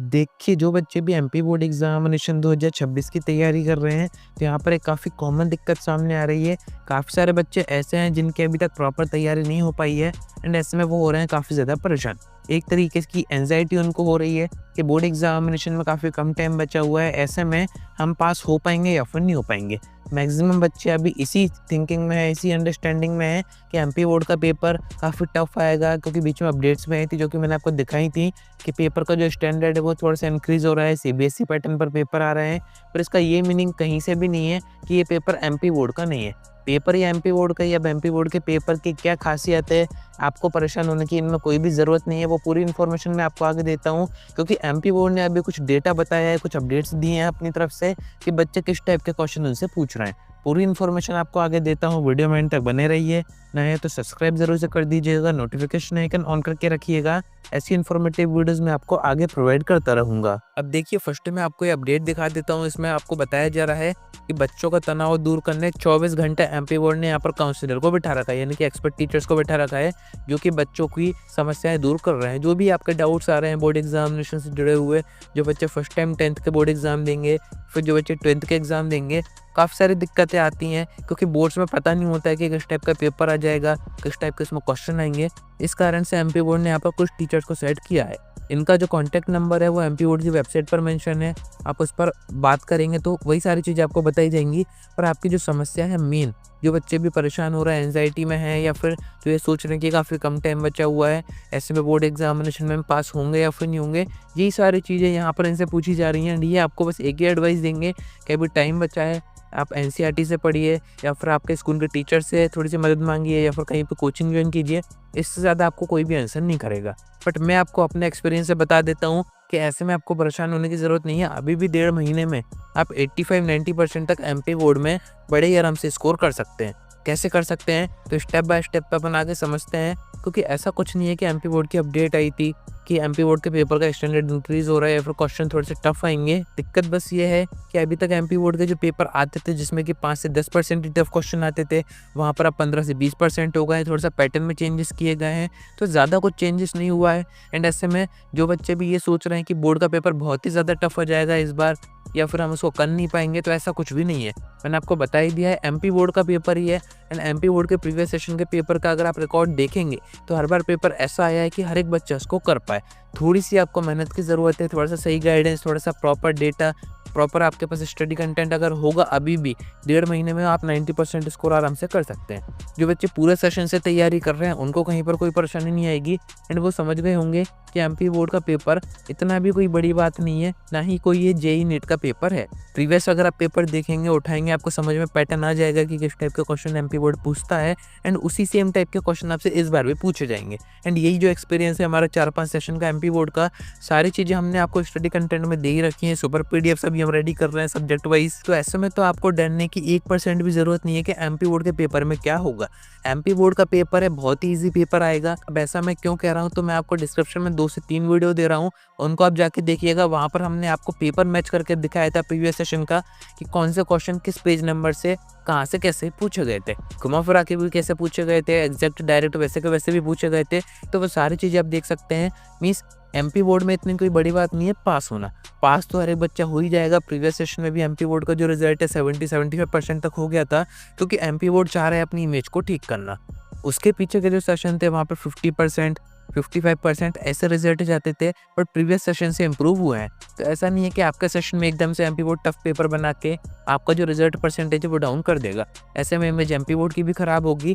देखिए, जो बच्चे भी एमपी बोर्ड एग्ज़ामिनेशन 2026 की तैयारी कर रहे हैं, तो यहाँ पर एक काफ़ी कॉमन दिक्कत सामने आ रही है। काफ़ी सारे बच्चे ऐसे हैं जिनकी अभी तक प्रॉपर तैयारी नहीं हो पाई है एंड ऐसे में वो हो रहे हैं काफ़ी ज़्यादा परेशान। एक तरीके की एंग्ज़ायटी उनको हो रही है कि बोर्ड एग्ज़ामिनेशन में काफ़ी कम टाइम बचा हुआ है, ऐसे में हम पास हो पाएँगे या फिर नहीं हो पाएँगे। मैक्सिमम बच्चे अभी इसी थिंकिंग में हैं, इसी अंडरस्टैंडिंग में हैं कि एमपी बोर्ड का पेपर काफ़ी टफ आएगा, क्योंकि बीच में अपडेट्स भी आई थी जो कि मैंने आपको दिखाई थी कि पेपर का जो स्टैंडर्ड है वो थोड़ा-सा इंक्रीज़ हो रहा है, सीबीएसई पैटर्न पर पेपर आ रहे हैं। पर इसका ये मीनिंग कहीं से भी नहीं है कि ये पेपर एमपी बोर्ड का नहीं है। पेपर या एमपी बोर्ड का, या एमपी बोर्ड के पेपर की क्या ख़ासियत है, आपको परेशान होने की इनमें कोई भी ज़रूरत नहीं है। वो पूरी इन्फॉर्मेशन मैं आपको आगे देता हूँ, क्योंकि एमपी बोर्ड ने अभी कुछ डेटा बताया है, कुछ अपडेट्स दिए हैं अपनी तरफ से कि बच्चे किस टाइप के क्वेश्चन उनसे पूछ रहे हैं। पूरी इन्फॉर्मेशन आपको आगे देता हूँ, वीडियो में एंड तक बने रहिए। नए हैं तो सब्सक्राइब ज़रूर से कर दीजिएगा, नोटिफिकेशन आइकन ऑन करके रखिएगा। ऐसी इन्फॉर्मेटिव वीडियोज़ मैं आपको आगे प्रोवाइड करता रहूँगा। अब देखिए, फर्स्ट मैं आपको ये अपडेट दिखा देता हूँ। इसमें आपको बताया जा रहा है कि बच्चों का तनाव दूर करने 24 घंटे एमपी बोर्ड ने यहाँ पर काउंसलर को बिठा रखा है, यानी कि एक्सपर्ट टीचर्स को बिठा रखा है, जो कि बच्चों की समस्याएं दूर कर रहे हैं। जो भी आपके डाउट्स आ रहे हैं बोर्ड एग्जामिनेशन से जुड़े हुए, जो बच्चे फर्स्ट टाइम 10th के बोर्ड एग्जाम देंगे, फिर जो बच्चे 12th के एग्जाम देंगे, काफ़ी सारी दिक्कतें आती हैं, क्योंकि बोर्ड्स में पता नहीं होता है कि किस टाइप का पेपर आ जाएगा, किस टाइप के इसमें क्वेश्चन आएंगे। इस कारण से एमपी बोर्ड ने यहाँ पर कुछ टीचर्स को सेट किया है। इनका जो कॉन्टैक्ट नंबर है वो एमपी बोर्ड की वेबसाइट पर मेंशन है। आप उस पर बात करेंगे तो वही सारी चीज़ें आपको बताई जाएंगी। पर आपकी जो समस्या है मेन, जो बच्चे भी परेशान हो रहे हैं, एंजाइटी में हैं, या फिर जो ये सोच रहे हैं कि काफ़ी कम टाइम बचा हुआ है, ऐसे में बोर्ड एग्जामिनेशन में पास होंगे या फिर नहीं होंगे, यही सारी चीज़ें यहाँ पर इनसे पूछी जा रही हैं। एंड ये आपको बस एक ही एडवाइस देंगे कि अभी टाइम बचा है, आप एनसीईआरटी से पढ़िए, या फिर आपके स्कूल के टीचर से थोड़ी सी मदद मांगिए, या फिर कहीं पे कोचिंग ज्वाइन कीजिए। इससे ज़्यादा आपको कोई भी आंसर नहीं करेगा। बट मैं आपको अपने एक्सपीरियंस से बता देता हूँ कि ऐसे में आपको परेशान होने की ज़रूरत नहीं है। अभी भी 1.5 महीने में आप 85-90% तक एमपी बोर्ड में बड़े ही आराम से स्कोर कर सकते हैं। कैसे कर सकते हैं, तो स्टेप बाय स्टेप अपन आगे समझते हैं। क्योंकि ऐसा कुछ नहीं है कि एमपी बोर्ड की अपडेट आई थी कि एमपी बोर्ड के पेपर का स्टैंडर्ड इंक्रीज हो रहा है या फिर क्वेश्चन थोड़े से टफ आएंगे। दिक्कत बस ये है कि अभी तक एमपी बोर्ड के जो पेपर आते थे, जिसमें कि 5 से 10% ही टफ क्वेश्चन आते थे, वहाँ पर अब 15 से 20% हो गए। थोड़ा सा पैटर्न में चेंजेस किए गए हैं, तो ज़्यादा कुछ चेंजेस नहीं हुआ है। एंड ऐसे में जो बच्चे भी ये सोच रहे हैं कि बोर्ड का पेपर बहुत ही ज़्यादा टफ हो जाएगा इस बार, या फिर हम उसको कर नहीं पाएंगे, तो ऐसा कुछ भी नहीं है। मैंने आपको बता ही दिया है, एमपी बोर्ड का पेपर ही है। एंड एमपी बोर्ड के प्रीवियस सेशन के पेपर का अगर आप रिकॉर्ड देखेंगे, तो हर बार पेपर ऐसा आया है कि हर एक बच्चा उसको कर पाए। थोड़ी सी आपको मेहनत की ज़रूरत है, थोड़ा सा सही गाइडेंस, थोड़ा सा प्रॉपर डेटा, प्रॉपर आपके पास स्टडी कंटेंट अगर होगा, अभी भी 1.5 महीने में आप 90% स्कोर आराम से कर सकते हैं। जो बच्चे पूरे सेशन से तैयारी कर रहे हैं, उनको कहीं पर कोई परेशानी नहीं आएगी। एंड वो समझ गए होंगे कि एमपी बोर्ड का पेपर इतना भी कोई बड़ी बात नहीं है, ना ही कोई ये जेईई नीट का पेपर है। प्रीवियस अगर आप पेपर देखेंगे, उठाएंगे, आपको समझ में पैटर्न आ जाएगा कि किस टाइप के क्वेश्चन एमपी बोर्ड पूछता है। एंड उसी सेम टाइप के क्वेश्चन आपसे इस बार भी पूछे जाएंगे। एंड यही जो एक्सपीरियंस है हमारा 4-5 सेशन का एमपी बोर्ड का, सारी चीज़ें हमने आपको स्टडी कंटेंट में दे ही रखी हैं। सुपर पीडीएफ अभी हम रेडी कर रहे हैं सब्जेक्ट वाइज। तो ऐसे में तो आपको डरने की 1% भी जरूरत नहीं है कि एमपी बोर्ड के पेपर में क्या होगा। एमपी बोर्ड का पेपर है, बहुत ही ईजी पेपर आएगा। अब ऐसा मैं क्यों कह रहा हूँ, तो मैं आपको डिस्क्रिप्शन में 2 से 3 वीडियो दे रहा हूँ, उनको आप जाके देखिएगा। वहाँ पर हमने आपको पेपर मैच करके दिखाया था प्रीवियस सेशन का, कि कौन से क्वेश्चन किस पेज नंबर से कहाँ से कैसे पूछे गए थे, घुमा फिरा के भी कैसे पूछे गए थे, एग्जैक्ट डायरेक्ट वैसे के वैसे भी पूछे गए थे। तो वो सारी चीज़ें आप देख सकते हैं। मीन्स एमपी बोर्ड में इतनी कोई बड़ी बात नहीं है पास होना। पास तो हर एक बच्चा हो ही जाएगा। प्रीवियस सेशन में भी एमपी बोर्ड का जो रिजल्ट है 70-75% तक हो गया था, क्योंकि एमपी बोर्ड चाह रहा है अपनी इमेज को ठीक करना। उसके पीछे के जो सेशन थे वहाँ पर 50%, 55% ऐसे रिजल्ट जाते थे, बट प्रीवियस सेशन से इम्प्रूव हुए हैं। तो ऐसा नहीं है कि आपके सेशन में एकदम से एमपी बोर्ड टफ पेपर बना के आपका जो रिजल्ट परसेंटेज है वो डाउन कर देगा। ऐसे में इमेज एमपी बोर्ड की भी खराब होगी।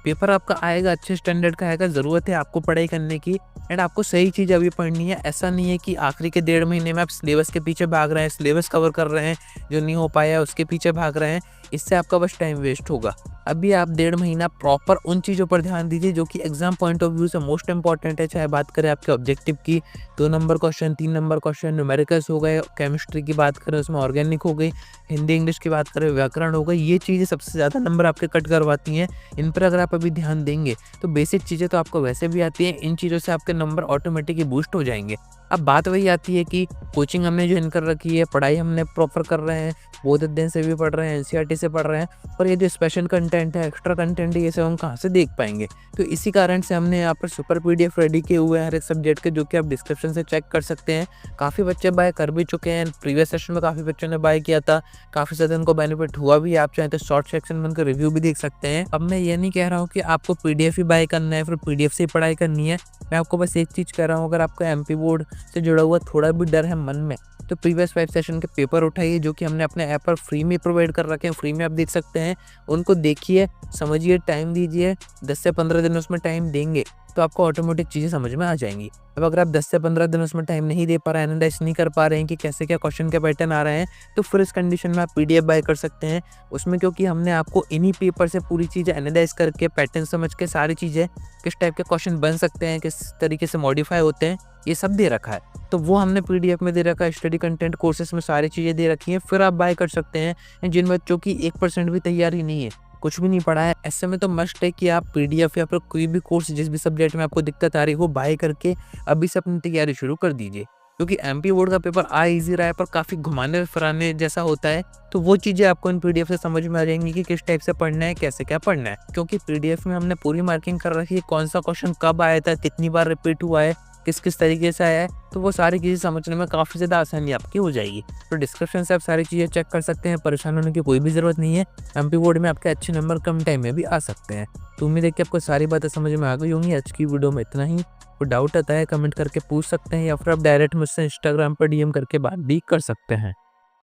पेपर आपका आएगा, अच्छे स्टैंडर्ड का आएगा। ज़रूरत है आपको पढ़ाई करने की, एंड आपको सही चीज़ अभी पढ़नी है। ऐसा नहीं है कि आखिरी के 1.5 महीने में आप सिलेबस के पीछे भाग रहे हैं, सिलेबस कवर कर रहे हैं, जो नहीं हो पाया उसके पीछे भाग रहे हैं। इससे आपका बस टाइम वेस्ट होगा। अभी आप 1.5 महीना प्रॉपर उन चीज़ों पर ध्यान दीजिए जो कि एग्जाम पॉइंट ऑफ व्यू से मोस्ट इंपॉर्टेंट है। चाहे बात करें आपके ऑब्जेक्टिव की, 2 number question, 3 number question, numericals हो गए, केमिस्ट्री की बात करें उसमें ऑर्गेनिक हो गई, हिंदी इंग्लिश की बात करें व्याकरण हो गई, ये चीज़ें सबसे ज़्यादा नंबर आपके कट करवाती हैं। इन पर अगर आप अभी ध्यान देंगे तो बेसिक चीज़ें तो आपको वैसे भी आती हैं, इन चीज़ों से आपके नंबर ऑटोमेटिकली बूस्ट हो जाएंगे। अब बात वही आती है कि कोचिंग हमने ज्वाइन कर रखी है, पढ़ाई हमने प्रॉपर कर रहे हैं, बोध अध्ययन से भी पढ़ रहे हैं, एनसीईआरटी से पढ़ रहे हैं, और ये जो स्पेशल कंटेंट है, एक्स्ट्रा कंटेंट है, ये सब हम कहाँ से देख पाएंगे। तो इसी कारण से हमने यहाँ पर सुपर पीडीएफ रेडी किए हुए हैं हर एक सब्जेक्ट के, जो कि आप डिस्क्रिप्शन से चेक कर सकते हैं। काफ़ी बच्चे बाय कर भी चुके हैं, प्रीवियस सेशन में काफ़ी बच्चों ने बाय किया था, काफ़ी ज़्यादा उनको बेनिफिट हुआ भी। आप चाहें तो शॉर्ट सेक्शन में उनका रिव्यू भी देख सकते हैं। अब मैं ये नहीं कह रहा हूँ कि आपको पीडीएफ ही बाय करना है, फिर पीडीएफ से ही पढ़ाई करनी है। मैं आपको बस एक चीज़ कह रहा हूँ, अगर आपका एमपी बोर्ड से जुड़ा हुआ थोड़ा भी डर है मन में, तो प्रीवियस 5 सेशन के पेपर उठाइए, जो कि हमने अपने ऐप पर फ्री में प्रोवाइड कर रखे हैं, फ्री में आप देख सकते हैं। उनको देखिए, समझिए, टाइम दीजिए, 10 से 15 दिन उसमें टाइम देंगे तो आपको ऑटोमेटिक चीज़ें समझ में आ जाएंगी। अब अगर आप 10 से 15 दिन उसमें टाइम नहीं दे पा रहे हैं, एनालाइज नहीं कर पा रहे हैं कि कैसे क्या क्वेश्चन के पैटर्न आ रहे हैं, तो फिर इस कंडीशन में आप पीडीएफ बाय कर सकते हैं उसमें, क्योंकि हमने आपको इन्हीं पेपर से पूरी चीज़ें एनालाइज करके, पैटर्न समझ के, सारी चीज़ें किस टाइप के क्वेश्चन बन सकते हैं, किस तरीके से मॉडिफाई होते हैं, ये सब दे रखा है। तो वो हमने पीडीएफ में दे रखा है, स्टडी कंटेंट कोर्सेस में सारी चीज़ें दे रखी हैं। फिर आप बाय कर सकते हैं। जिन बच्चों की 1% भी तैयारी नहीं है, कुछ भी नहीं पढ़ा है, ऐसे में तो मस्ट है कि आप पीडीएफ या फिर कोई भी कोर्स जिस भी सब्जेक्ट में आपको दिक्कत आ रही है वो बाय करके अभी से अपनी तैयारी शुरू कर दीजिए। क्योंकि एमपी बोर्ड का पेपर आ इजी रहा है, पर काफ़ी घुमाने फिराने जैसा होता है। तो वो चीज़ें आपको इन पीडीएफ से समझ में आ जाएंगी कि किस टाइप से पढ़ना है, कैसे क्या पढ़ना है। क्योंकि पीडीएफ में हमने पूरी मार्किंग कर रखी है, कौन सा क्वेश्चन कब आया था, कितनी बार रिपीट हुआ है, किस किस तरीके से आया है, तो वो सारी चीज़ें समझने में काफ़ी ज़्यादा आसानी आपकी हो जाएगी। तो डिस्क्रिप्शन से आप सारी चीज़ें चेक कर सकते हैं, परेशान होने की कोई भी ज़रूरत नहीं है। एमपी बोर्ड में आपके अच्छे नंबर कम टाइम में भी आ सकते हैं। तो उम्मीद है कि आपको सारी बातें समझ में आ गई होंगी। आज की वीडियो में इतना ही। कोई डाउट आता है कमेंट करके पूछ सकते हैं, या फिर आप डायरेक्ट मुझसे इंस्टाग्राम पर डीएम करके बात भी कर सकते हैं।